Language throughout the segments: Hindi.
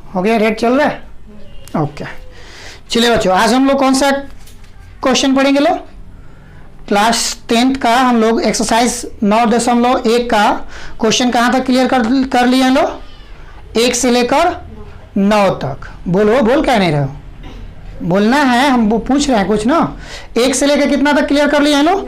हो गया, रेड चल रहा है, ओके। चलिए बच्चों, आज हम लोग कौन सा क्वेश्चन पढ़ेंगे? लो क्लास 10th का हम लोग एक्सरसाइज 9.1 का क्वेश्चन कहाँ तक क्लियर कर लिए हैं? लो 1 से लेकर 9 तक। बोलो, बोल क्या नहीं रहे हो? बोलना है, हम वो पूछ रहे हैं कुछ ना। 1 से लेकर कितना तक क्लियर कर लिए हैं लोग?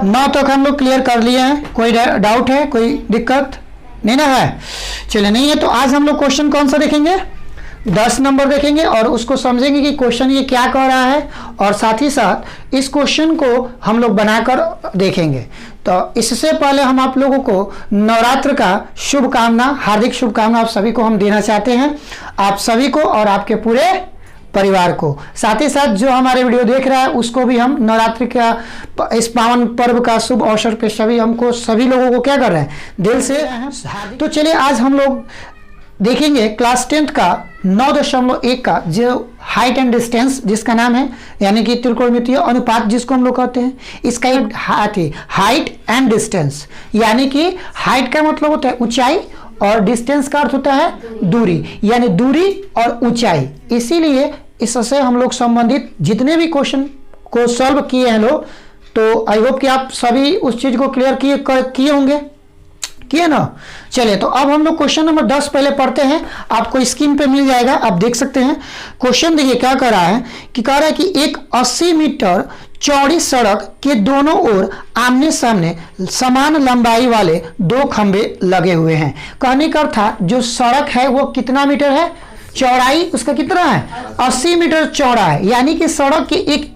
9 तक हम लोग क्लियर कर लिए हैं। कोई डाउट है, कोई दिक्कत नहीं ना है? चलिए, नहीं है तो आज हम लोग क्वेश्चन कौन सा देखेंगे? 10 नंबर देखेंगे और उसको समझेंगे कि क्वेश्चन ये क्या कह रहा है, और साथ ही साथ इस क्वेश्चन को हम लोग बनाकर देखेंगे। तो इससे पहले हम आप लोगों को नवरात्र का शुभकामना, हार्दिक शुभकामना आप सभी को हम देना चाहते हैं, आप सभी को और आपके पूरे परिवार को। साथ ही साथ जो हमारे वीडियो देख रहा है उसको भी हम नवरात्रि का इस पावन पर्व का शुभ अवसर पे सभी लोगों को क्या कर रहे हैं? दिल से। तो चलिए, आज हम लोग देखेंगे क्लास 10th का 9.1 का जो हाइट एंड डिस्टेंस जिसका नाम है, यानी कि त्रिकोणमितीय अनुपात जिसको हम लोग कहते हैं। इसका एक हाइट एंड डिस्टेंस, यानी कि हाइट का मतलब होता है ऊंचाई और डिस्टेंस का अर्थ होता है दूरी, यानी दूरी और ऊंचाई। इसीलिए इससे हम लोग संबंधित जितने भी क्वेश्चन को सॉल्व किए हैं लोग, तो आई होप कि आप सभी उस चीज को क्लियर किए होंगे, किए ना? चलिए, तो अब हम लोग क्वेश्चन नंबर 10 पहले पढ़ते हैं। आपको स्क्रीन पे मिल जाएगा, आप देख सकते हैं। क्वेश्चन देखिए क्या कर रहा है कि कह रहा है कि एक 80 मीटर चौड़ी सड़क के दोनों ओर आमने सामने समान लंबाई वाले 2 खंबे लगे हुए हैं। कहने का अर्थ, जो सड़क है वो कितना मीटर है? चौड़ाई उसका कितना है? 80 मीटर चौड़ा है। यानी कि सड़क के एक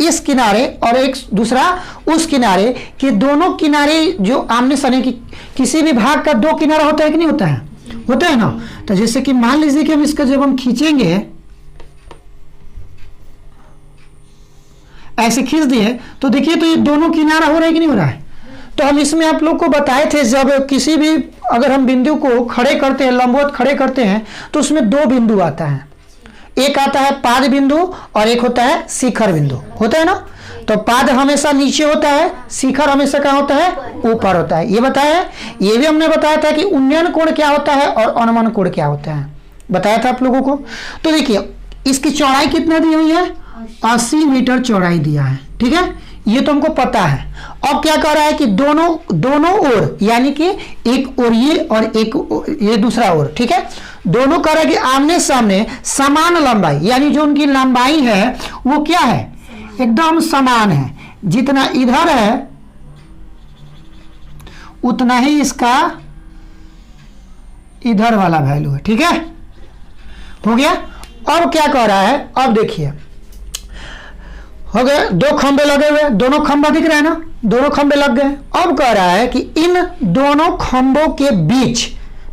इस किनारे और एक दूसरा उस किनारे के दोनों किनारे जो आमने सामने की किसी भी भाग का 2 किनारा होता है कि नहीं होता है? होता है ना। तो जैसे कि मान लीजिए कि हम इसका जब हम खींचेंगे, ऐसे खींच दिए तो देखिए, तो ये दोनों किनारा हो रहा है कि नहीं हो रहा है? तो हम इसमें आप लोग को बताए थे, जब किसी भी अगर हम बिंदु को खड़े करते हैं, लंबवत खड़े करते हैं, तो उसमें 2 बिंदु आता है। एक आता है पाद बिंदु और एक होता है शिखर बिंदु, होता है ना। तो पाद हमेशा नीचे होता है, शिखर हमेशा कहाँ होता है? ऊपर होता है। ये बताया है। ये भी हमने बताया था कि उन्नयन कोण क्या होता है और अवनमन कोण क्या होता है, बताया था आप लोगों को। तो देखिए, इसकी चौड़ाई कितना दी हुई है? 80 मीटर चौड़ाई दिया है, ठीक है, ये तो हमको पता है। अब क्या कह रहा है कि दोनों ओर, यानी कि एक ओर ये और एक ये दूसरा ओर, ठीक है, दोनों कह रहा है कि आमने सामने समान लंबाई, यानी जो उनकी लंबाई है वो क्या है? एकदम समान है। जितना इधर है उतना ही इसका इधर वाला वैल्यू है, ठीक है, हो गया। अब क्या कह रहा है? अब देखिए, हो गए 2 खंबे लगे हुए, दोनों खंबा दिख रहे हैं ना, दोनों खंबे लग गए। अब कह रहा है कि इन दोनों खंबों के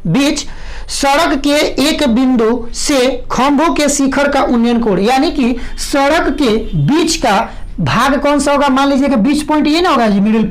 बीच सड़क के एक बिंदु से खंभों के शिखर का उन्नयन कोण, यानी कि सड़क के बीच का भाग कौन सा होगा? मान लीजिए कि बीच पॉइंट ये ना होगा जी, मिडिल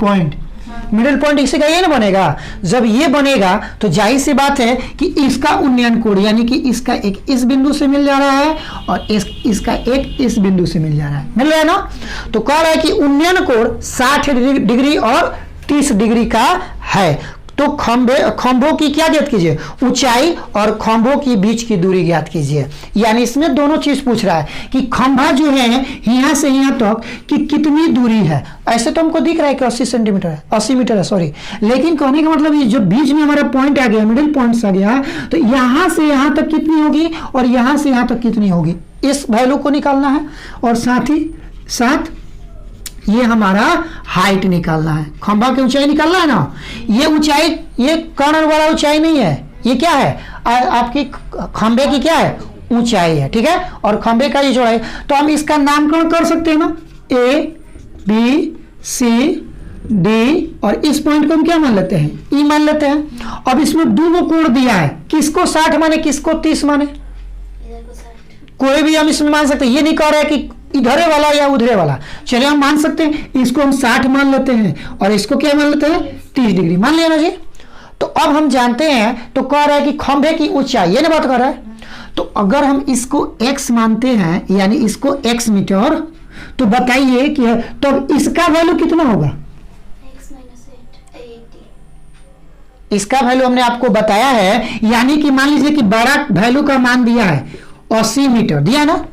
पॉइंट इसी का ये ना बनेगा। जब ये बनेगा तो जाहिर सी बात है कि इसका उन्नयन कोण, यानी कि इसका एक इस बिंदु से मिल जा रहा है और इसका एक इस बिंदु से मिल जा रहा है, मिल रहा है ना। तो कह रहा है कि उन्नयन कोण 60 डिग्री और 30 डिग्री का है। तो खंभों की क्या ज्ञात कीजिए? ऊंचाई, और खंभों की बीच की दूरी ज्ञात कीजिए। यानी इसमें दोनों चीज पूछ रहा है कि खंभा जो है यहां से यहां तक कि कितनी दूरी है। ऐसे तो हमको दिख रहा है कि 80 सेंटीमीटर है, 80 मीटर है, सॉरी, लेकिन कहने का मतलब ये जो बीच में हमारा पॉइंट आ गया, मिडिल पॉइंट आ गया, तो यहां से यहां तक कितनी होगी और यहां से यहां तक कितनी होगी, इस वैल्यू को निकालना है। और साथ ही साथ ये हमारा हाइट निकालना है, खंभा की ऊंचाई निकालना है ना। ये ऊंचाई, ये कर्ण वाला ऊंचाई नहीं है, ये क्या है? आपकी खंभे की क्या है? ऊंचाई है, ठीक है, और खंभे का ये चौड़ाई। तो हम इसका नामकरण कर सकते हैं ना, ABCD, और इस पॉइंट को हम क्या मान लेते हैं? ई मान लेते हैं। अब इसमें दोनों कोण दिया है, किसको 60 माने, किसको 30 माने? कोई भी हम इसमें मान सकते हैं। ये नहीं कह रहा है कि इधरे वाला या उधरे वाला, चलिए हम मान सकते हैं, इसको हम 60 मान लेते हैं और इसको क्या मान लेते हैं? 30 डिग्री मान लिया ना जी। तो अब हम जानते हैं, तो कह रहा है कि खंभे की ऊंचाई, ये ना बात कर रहा है। तो अगर हम इसको x मानते हैं, यानी इसको x मीटर, तो बताइए कि तो इसका वैल्यू कितना होगा? इसका वैल्यू हमने आपको बताया है, यानी कि मान लीजिए कि बड़ा वैल्यू का मान दिया है 80 मीटर दिया ना,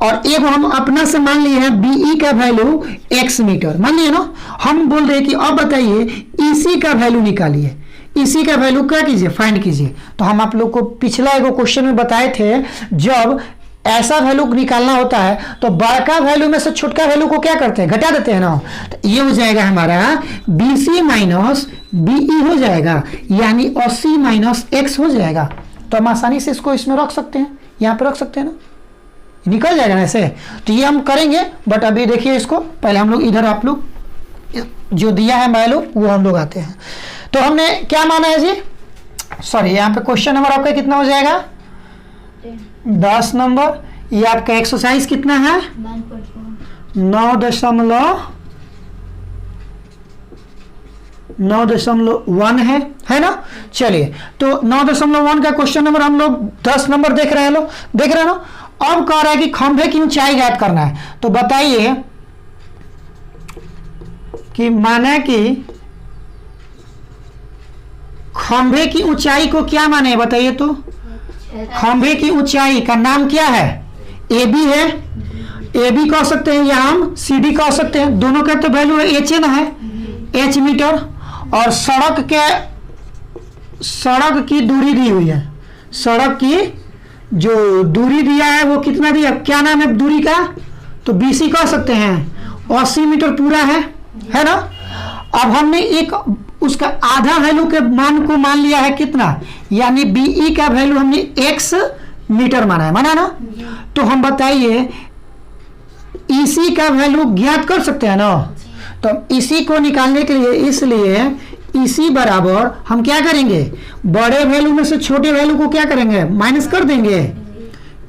और एक हम अपना से मान लिए हैं बीई का वैल्यू x मीटर मान लिए ना। हम बोल रहे हैं कि अब बताइए इसी का वैल्यू निकालिए, इसी का वैल्यू क्या कीजिए, फाइंड कीजिए। तो हम आप लोग को पिछला एक क्वेश्चन में बताए थे, जब ऐसा वैल्यू निकालना होता है तो बड़का वैल्यू में से छोटका वैल्यू को क्या करते हैं, घटा देते हैं ना। तो ये हो जाएगा हमारा BC माइनस BE हो जाएगा, यानी 80 माइनस x हो जाएगा। तो हम आसानी से इसको इसमें रख सकते हैं, यहाँ पे रख सकते हैं ना, निकल जाएगा ना ऐसे। तो ये हम करेंगे, बट अभी देखिए इसको पहले हम लोग इधर आप लोग जो दिया है वैल्यू वो हम लोग आते हैं। तो हमने क्या माना है जी, सॉरी यहाँ पे क्वेश्चन नंबर आपका कितना हो जाएगा 10 नंबर। ये आपका एक्सरसाइज कितना है 9.1 है ना। चलिए तो 9.1 का क्वेश्चन नंबर हम लोग 10 नंबर देख रहे हैं, लोग देख रहे हैं ना। अब कह रहा है कि खंभे की ऊंचाई ज्ञात करना है। तो बताइए कि माना कि खंभे की ऊंचाई को क्या माने, बताइए तो। खंभे की ऊंचाई का नाम क्या है, AB है, AB कह सकते हैं या हम CD कह सकते हैं, दोनों का तो वैल्यू है H ना है, H मीटर। और सड़क की दूरी दी हुई है, सड़क की जो दूरी दिया है वो कितना दिया, क्या नाम है दूरी का, तो BC कह सकते हैं, 80 मीटर पूरा है ना। अब हमने एक उसका आधा वैल्यू के मान को मान लिया है कितना, यानी BE का वैल्यू हमने x मीटर माना है, माना ना। तो हम बताइए EC का वैल्यू ज्ञात कर सकते हैं ना। तो इसी को निकालने के लिए, इसलिए EC बराबर हम क्या करेंगे, बड़े वैल्यू में से छोटे वैल्यू को क्या करेंगे, माइनस कर देंगे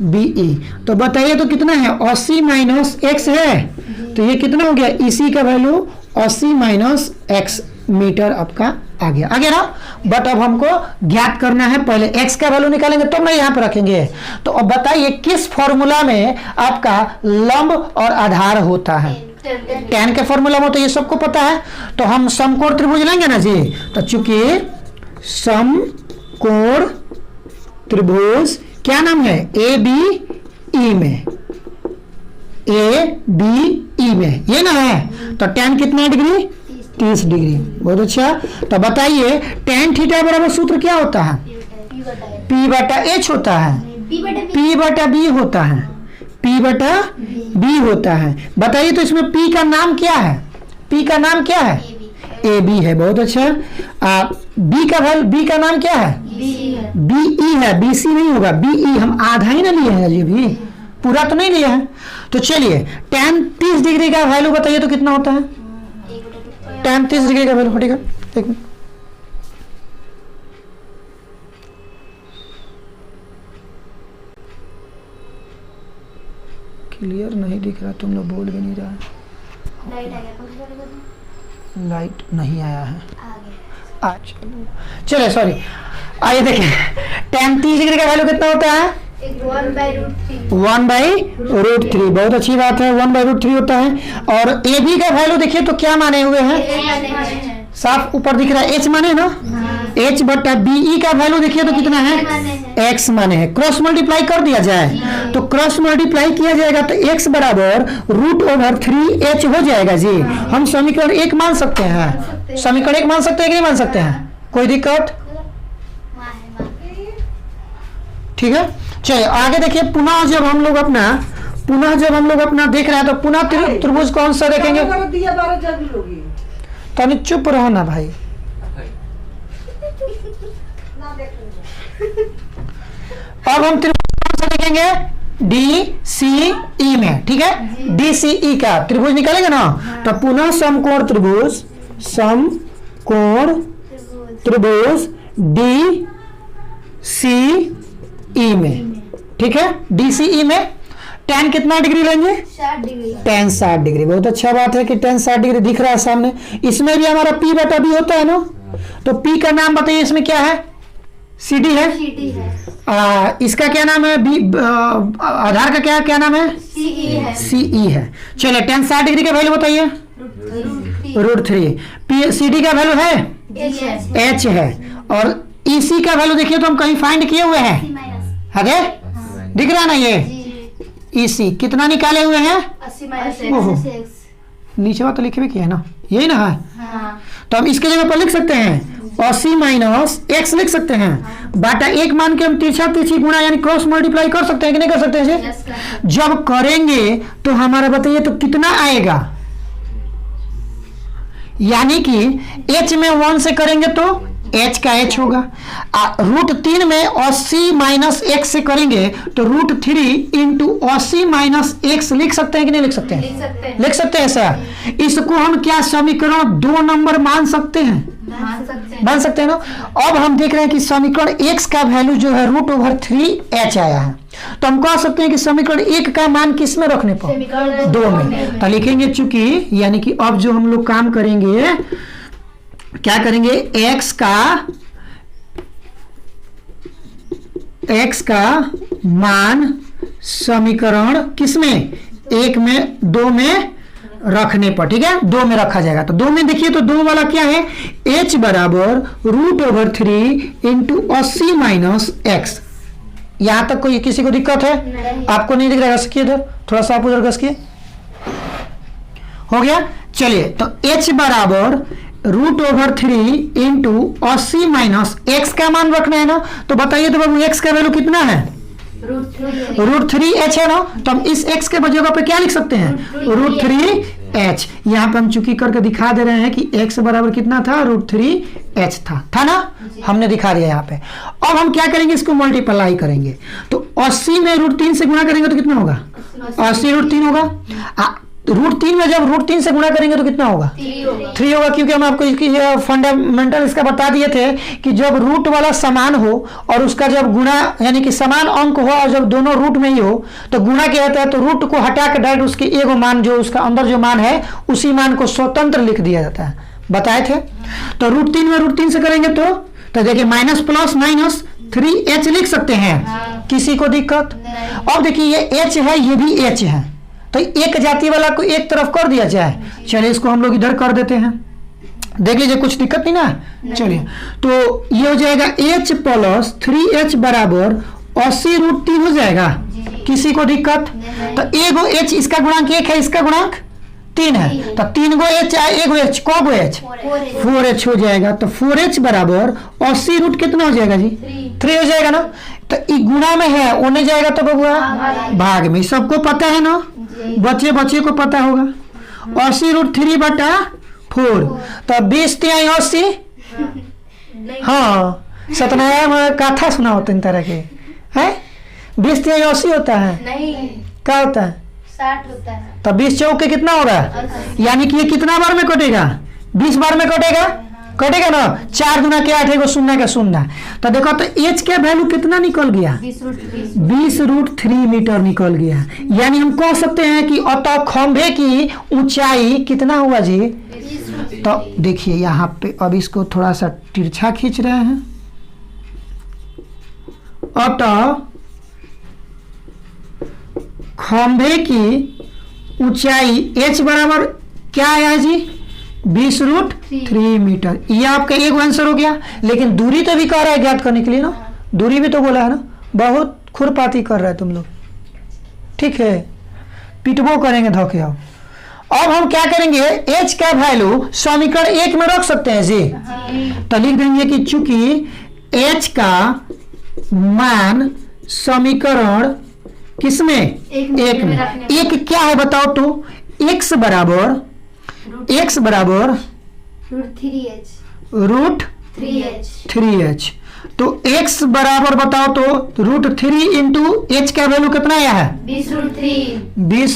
BE। तो बताइए तो कितना है, 80 माइनस x है, तो ये कितना हो गया, EC का वैल्यू 80 माइनस x मीटर आपका आ गया ना। बट अब हमको ज्ञात करना है, पहले x का वैल्यू निकालेंगे तो मैं यहाँ पे रखेंगे। तो अब बताइए किस फॉर्मूला में आपका लंब और आधार होता है, tan के फॉर्मूला में, तो ये सबको पता है। तो हम समकोण त्रिभुज लेंगे ना जी। तो चूंकि समकोण त्रिभुज क्या नाम है, ABE में, ABE में ये ना है। तो tan कितना डिग्री, 30 डिग्री, बहुत अच्छा। तो बताइए tan थीटा बराबर सूत्र क्या होता है, P बटा H होता है, P बटा B होता है, P बटा B होता है। बताइए तो इसमें P का नाम क्या है, P का नाम क्या है, AB है, बहुत अच्छा। B का नाम क्या है, BE है, BC नहीं होगा, BE। हम आधा ही ना लिए हैं अभी भी, पूरा तो नहीं लिया है। तो चलिए tan 30 डिग्री का वैल्यू बताइए तो कितना होता है, tan 30 डिग्री का वैल्यू हटेगा, एक मिनट, क्लियर नहीं दिख रहा, तुम लोग बोल भी नहीं रहा है। लाइट नहीं आया है, चलिए सॉरी। आइए देखिए tan 30 डिग्री का वैल्यू कितना होता है, 1/√3। बहुत अच्छी बात है, 1/√3 होता है। और AB का वैल्यू देखिए तो क्या माने हुए हैं, साफ ऊपर दिख रहा है H माने ना, H बटा BE का वैल्यू देखिए तो कितना है, X माने है। क्रॉस मल्टीप्लाई कर दिया जाए तो क्रॉस मल्टीप्लाई किया जाएगा तो X बराबर √3H हो जाएगा जी। हम समीकरण 1 मान सकते हैं, समीकरण 1 मान सकते हैं कि नहीं मान सकते हैं, कोई दिक्कत, ठीक है। चलिए आगे देखिए, पुनः जब हम लोग अपना देख रहे हैं तो पुनः त्रिभुज कौन सा देखेंगे, तनी चुप रहो ना भाई। अब हम त्रिभुज कौन सा देखेंगे, DCE में, ठीक है। DCE का त्रिभुज निकालेंगे ना। तो पुनः समकोण त्रिभुज DCE में, ठीक है। DCE में tan कितना डिग्री लेंगे, 60 डिग्री, tan 60 डिग्री। बहुत अच्छा बात है कि tan 60 डिग्री दिख रहा है सामने। इसमें भी हमारा P बटा B होता है ना। तो P का नाम बताइए, इसमें क्या है, CD है, इसका क्या नाम है, आधार का क्या नाम है, CE है। चलिए tan 60 डिग्री का वैल्यू बताइए, √3। CD का वैल्यू है H है, और EC का वैल्यू देखिए तो हम कहीं फाइंड किए हुए हैं, है दिख रहा है ना, ये EC कितना निकाले हुए हैं 80 - नीचे तो लिखे भी किया है ना, यही ना है। हाँ। तो हम इसके जगह पर लिख सकते हैं 80 - x लिख सकते हैं, बाटा 1 मान के हम तिरछा तिरछी गुणा यानी क्रॉस मल्टीप्लाई कर सकते हैं कि नहीं कर सकते हैं इसे? जब करेंगे तो हमारा बताइए तो कितना आएगा, यानी कि h में 1 से करेंगे तो h का h होगा, √3 में 80 - x से करेंगे तो √3 × 80 - x लिख सकते हैं कि नहीं लिख सकते हैं? लिख सकते हैं सर। इसको हम क्या समीकरण 2 नंबर मान सकते हैं? मान सकते हैं ना। अब हम देख रहे हैं कि समीकरण x का वैल्यू जो है √3h आया है, तो हम कह सकते हैं कि समीकरण 1 का मान किस में रखने पर? 2 में। तो लिखेंगे चूंकि, यानी कि अब जो हम लोग काम करेंगे, क्या करेंगे, x का मान समीकरण किसमें? 1 में 2 में रखने पर, ठीक है, 2 में रखा जाएगा। तो 2 में देखिए तो 2 वाला क्या है, h बराबर √3 × 80 - x। यहां तक कोई किसी को दिक्कत है? आपको नहीं दिख रहा, घस किए इधर, थोड़ा सा आप उधर घस किए, हो गया। चलिए, तो h बराबर √3 × 80 - x का मान रखना है ना। तो बताइए तो बाबू x का वैल्यू कितना है? √3h है ना। तो हम इस x के जगह पे क्या लिख सकते हैं? √3h। यहाँ पे हम चुकी करके दिखा दे रहे हैं कि x बराबर कितना था? √3h था ना, हमने दिखा दिया यहाँ पे। अब हम क्या करेंगे, इसको मल्टीप्लाई करेंगे। तो 80 में √3 से गुणा करेंगे तो कितना होगा? 80 √3 होगा। √3 में जब √3 से गुणा करेंगे तो कितना होगा? 3 होगा, क्योंकि हम आपको इसकी फंडामेंटल इसका बता दिए थे कि जब रूट वाला समान हो और उसका जब गुणा यानी कि समान अंक हो और जब दोनों रूट में ही हो तो गुणा क्या होता है, तो रूट को हटा के डायरेक्ट उसकी एगो मान जो उसका अंदर जो मान है उसी मान को स्वतंत्र लिख दिया जाता है, बताए थे। तो √3 में √3 से करेंगे तो देखिए माइनस प्लस माइनस 3h लिख सकते हैं, किसी को दिक्कत? अब देखिए ये h है, ये भी h है, तो एक जाति वाला को एक तरफ कर दिया जाए। चलिए इसको हम लोग इधर कर देते हैं, देख लीजिए, कुछ दिक्कत नहीं ना। चलिए, तो ये हो जाएगा h + 3h बराबर 80 √3 हो जाएगा, किसी को दिक्कत? तो एगो h, इसका गुणांक 1 है, इसका गुणांक 3 है, तो 3 गो h एगो h, कौगो h? 4h हो जाएगा। तो 4h बराबर 80 √ कितना हो जाएगा जी? 3 हो जाएगा ना। तो ई गुणा में है, ओने जाएगा तो बबुआ भाग में, सबको पता है ना, बच्चे को पता होगा। 80 √3 बटा 4, तो 20 × 80, हाँ सत्यनारायण कथा सुना होता है इन तरह के, है 20 × 80 होता है, नहीं क्या होता है? 60 होता है। तो 20 चौक के कितना होगा? यानी कि ये कितना बार में कटेगा? 20 बार में कटेगा ना। 4 × 8 है, 0 का 0। तो देखो तो h का वैल्यू कितना निकल गया? 20 √3 मीटर निकल गया। यानी हम कह सकते हैं कि अतः खंभे की ऊंचाई कितना हुआ जी? तो देखिए यहाँ पे अब इसको थोड़ा सा तिरछा खींच रहे हैं। अतः खंभे की ऊंचाई h बराबर क्या आया जी? 20 √3 मीटर। ये आपका एक आंसर हो गया, लेकिन दूरी तो भी कह रहा है ज्ञात करने के लिए ना, दूरी भी तो बोला है ना। बहुत खुरपाती कर रहा है तुम लोग, ठीक है, पिटबो करेंगे धोखे। अब हम क्या करेंगे, h का वैल्यू समीकरण 1 में रख सकते हैं जी। तो लिख देंगे कि चूंकि h का मान समीकरण किसमें? 1 में। एक क्या है बताओ तो? x बराबर √3h। तो x बराबर बताओ तो √3 × h का वैल्यू कितना आया है? 20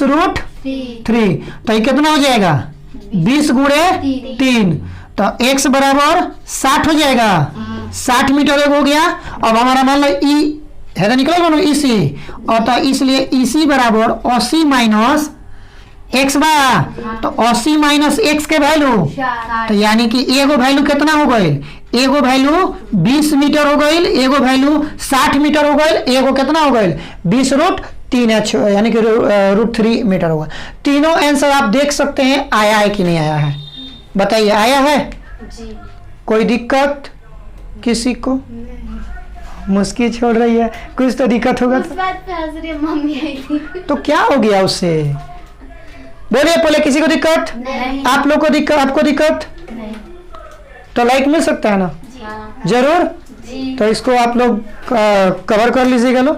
√3। तो ये कितना हो जाएगा? 20 × 3। तो x बराबर 60 हो जाएगा, 60 मीटर एक हो गया। अब हमारा मान लो e है, निकलेगा ना EC, और तो इसलिए EC बराबर 80 - x बा। तो 80 - x के वैल्यू, तो यानी कि एगो वैल्यू कितना हो गई? एगो वैल्यू 20 मीटर हो गई, एगो वैल्यू 60 मीटर हो गई, एगो कितना हो गई? 20 √3h यानी कि √3 मीटर होगा। तीनों आंसर आप देख सकते हैं, आया है कि नहीं आया है? बताइए, आया है? कोई दिक्कत किसी को? मुस्की छोड़ रही है, कुछ तो दिक्कत होगा। उस बात पे हंस रही है, मम्मी आई थी। तो क्या हो गया उससे? बोलिए पहले, किसी को दिक्कत? नहीं। आप लोग को दिक्कत? आपको दिक्कत? नहीं। तो लाइक मिल सकता है ना? जी हाँ। जरूर। जी। तो इसको आप लोग कवर कर लीजिएगा लो।